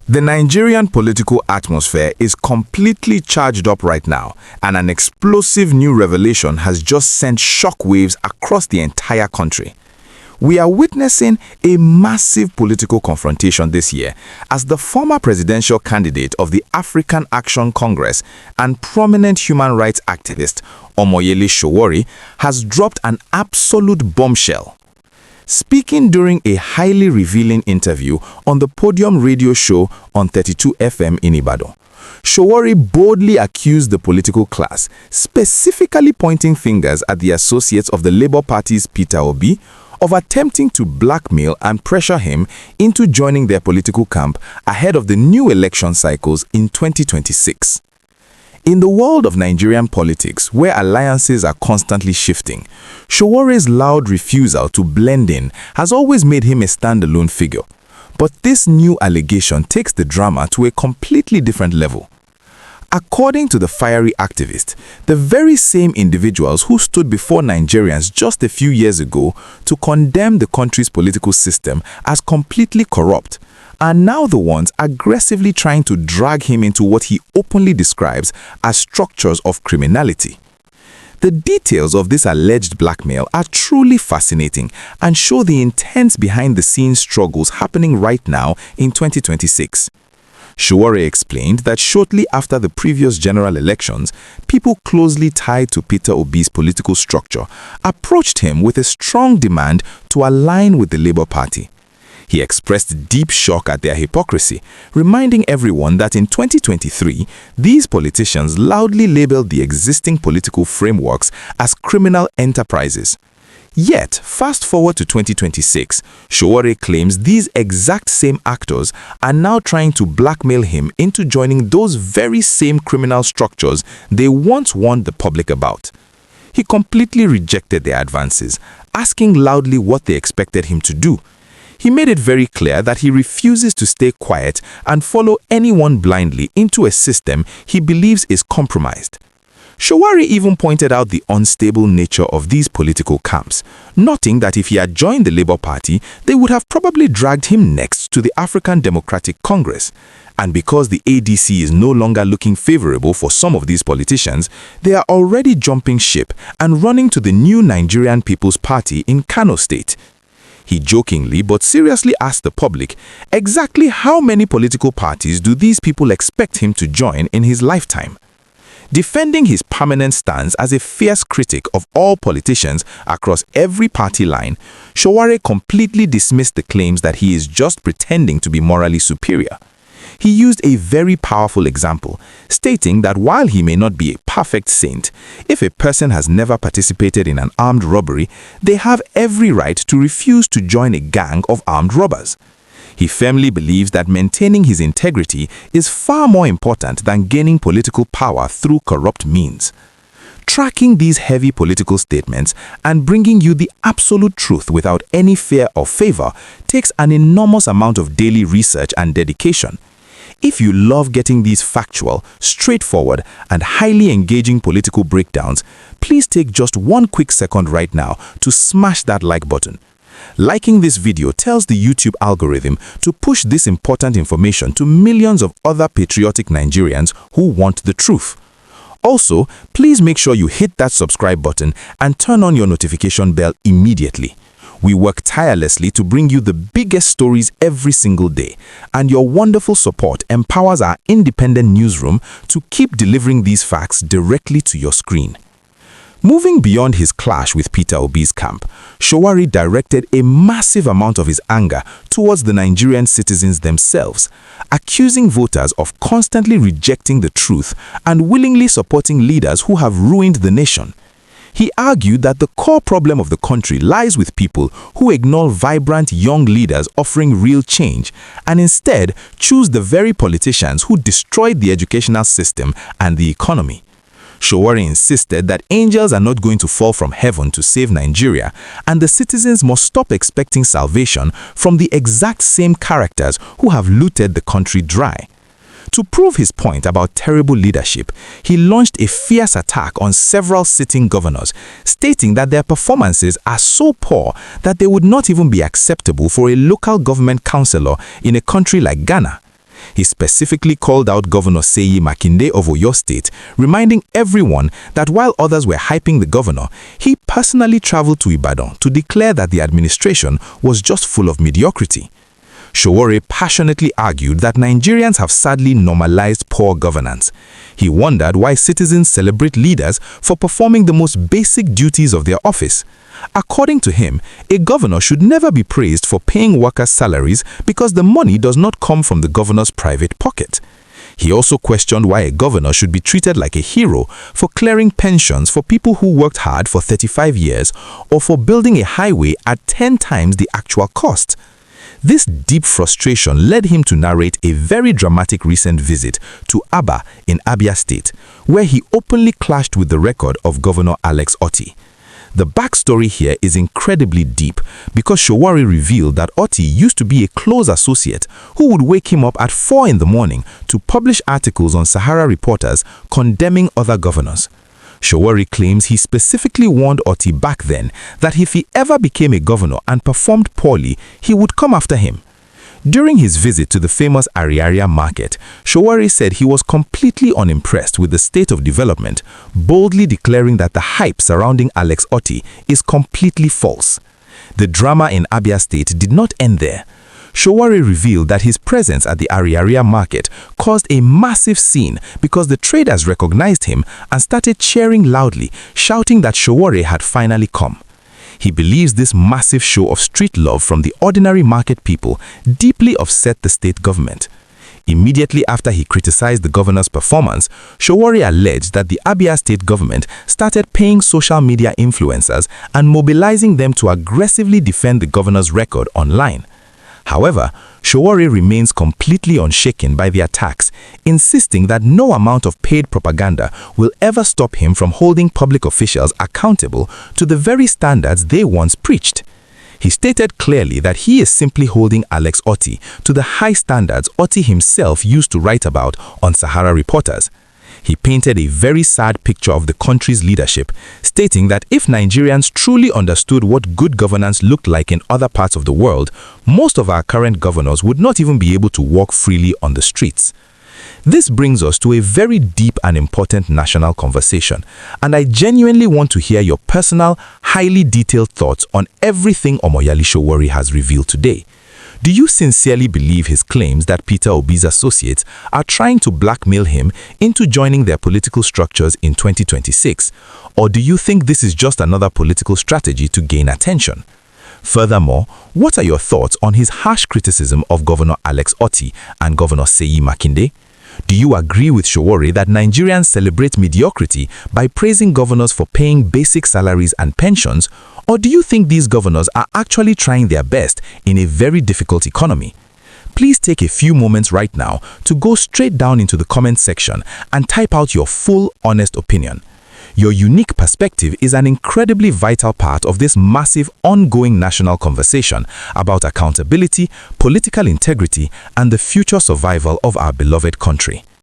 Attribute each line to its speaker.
Speaker 1: The Nigerian political atmosphere is completely charged up right now, and an explosive new revelation has just sent shockwaves across the entire country. We are witnessing a massive political confrontation this year as the former presidential candidate of the African Action Congress and prominent human rights activist Omoyele Sowore has dropped an absolute bombshell. Speaking during a highly revealing interview on the Podium radio show on 32 FM in Ibadan, Sowore boldly accused the political class, specifically pointing fingers at the associates of the Labour Party's Peter Obi, of attempting to blackmail and pressure him into joining their political camp ahead of the new election cycles in 2026. In the world of Nigerian politics, where alliances are constantly shifting, Sowore's loud refusal to blend in has always made him a standalone figure. But this new allegation takes the drama to a completely different level. According to the fiery activist, the very same individuals who stood before Nigerians just a few years ago to condemn the country's political system as completely corrupt are now the ones aggressively trying to drag him into what he openly describes as structures of criminality. The details of this alleged blackmail are truly fascinating and show the intense behind-the-scenes struggles happening right now in 2026. Sowore explained that shortly after the previous general elections, people closely tied to Peter Obi's political structure approached him with a strong demand to align with the Labour Party. He expressed deep shock at their hypocrisy, reminding everyone that in 2023, these politicians loudly labeled the existing political frameworks as criminal enterprises. Yet, fast forward to 2026, Sowore claims these exact same actors are now trying to blackmail him into joining those very same criminal structures they once warned the public about. He completely rejected their advances, asking loudly what they expected him to do. He made it very clear that he refuses to stay quiet and follow anyone blindly into a system he believes is compromised. Sowore even pointed out the unstable nature of these political camps, noting that if he had joined the Labour Party, they would have probably dragged him next to the African Democratic Congress. And because the ADC is no longer looking favorable for some of these politicians, they are already jumping ship and running to the new Nigerian People's Party in Kano State. He jokingly but seriously asked the public, exactly how many political parties do these people expect him to join in his lifetime? Defending his permanent stance as a fierce critic of all politicians across every party line, Sowore completely dismissed the claims that he is just pretending to be morally superior. He used a very powerful example, stating that while he may not be a perfect saint, if a person has never participated in an armed robbery, they have every right to refuse to join a gang of armed robbers. He firmly believes that maintaining his integrity is far more important than gaining political power through corrupt means. Tracking these heavy political statements and bringing you the absolute truth without any fear or favor takes an enormous amount of daily research and dedication. If you love getting these factual, straightforward, and highly engaging political breakdowns, please take just one quick second right now to smash that like button. Liking this video tells the YouTube algorithm to push this important information to millions of other patriotic Nigerians who want the truth. Also, please make sure you hit that subscribe button and turn on your notification bell immediately. We work tirelessly to bring you the biggest stories every single day, and your wonderful support empowers our independent newsroom to keep delivering these facts directly to your screen. Moving beyond his clash with Peter Obi's camp, Sowore directed a massive amount of his anger towards the Nigerian citizens themselves, accusing voters of constantly rejecting the truth and willingly supporting leaders who have ruined the nation. He argued that the core problem of the country lies with people who ignore vibrant young leaders offering real change and instead choose the very politicians who destroyed the educational system and the economy. Sowore insisted that angels are not going to fall from heaven to save Nigeria, and the citizens must stop expecting salvation from the exact same characters who have looted the country dry. To prove his point about terrible leadership, he launched a fierce attack on several sitting governors, stating that their performances are so poor that they would not even be acceptable for a local government councillor in a country like Ghana. He specifically called out Governor Seyi Makinde of Oyo State, reminding everyone that while others were hyping the governor, he personally traveled to Ibadan to declare that the administration was just full of mediocrity. Sowore passionately argued that Nigerians have sadly normalized poor governance. He wondered why citizens celebrate leaders for performing the most basic duties of their office. According to him, a governor should never be praised for paying workers' salaries because the money does not come from the governor's private pocket. He also questioned why a governor should be treated like a hero for clearing pensions for people who worked hard for 35 years or for building a highway at 10 times the actual cost. This deep frustration led him to narrate a very dramatic recent visit to Abia in Abia State, where he openly clashed with the record of Governor Alex Otti. The backstory here is incredibly deep because Sowore revealed that Otti used to be a close associate who would wake him up at 4 in the morning to publish articles on Sahara Reporters condemning other governors. Sowore claims he specifically warned Otti back then that if he ever became a governor and performed poorly, he would come after him. During his visit to the famous Ariaria market, Sowore said he was completely unimpressed with the state of development, boldly declaring that the hype surrounding Alex Otti is completely false. The drama in Abia State did not end there. Sowore revealed that his presence at the Ariaria market caused a massive scene because the traders recognized him and started cheering loudly, shouting that Sowore had finally come. He believes this massive show of street love from the ordinary market people deeply upset the state government. Immediately after he criticized the governor's performance, Sowore alleged that the Abia state government started paying social media influencers and mobilizing them to aggressively defend the governor's record online. However, Sowore remains completely unshaken by the attacks, insisting that no amount of paid propaganda will ever stop him from holding public officials accountable to the very standards they once preached. He stated clearly that he is simply holding Alex Otti to the high standards Otti himself used to write about on Sahara Reporters. He painted a very sad picture of the country's leadership, stating that if Nigerians truly understood what good governance looked like in other parts of the world, most of our current governors would not even be able to walk freely on the streets. This brings us to a very deep and important national conversation, and I genuinely want to hear your personal, highly detailed thoughts on everything Omoyele Sowore has revealed today. Do you sincerely believe his claims that Peter Obi's associates are trying to blackmail him into joining their political structures in 2026? Or do you think this is just another political strategy to gain attention? Furthermore, what are your thoughts on his harsh criticism of Governor Alex Otti and Governor Seyi Makinde? Do you agree with Sowore that Nigerians celebrate mediocrity by praising governors for paying basic salaries and pensions? Or do you think these governors are actually trying their best in a very difficult economy? Please take a few moments right now to go straight down into the comment section and type out your full, honest opinion. Your unique perspective is an incredibly vital part of this massive, ongoing national conversation about accountability, political integrity, and the future survival of our beloved country.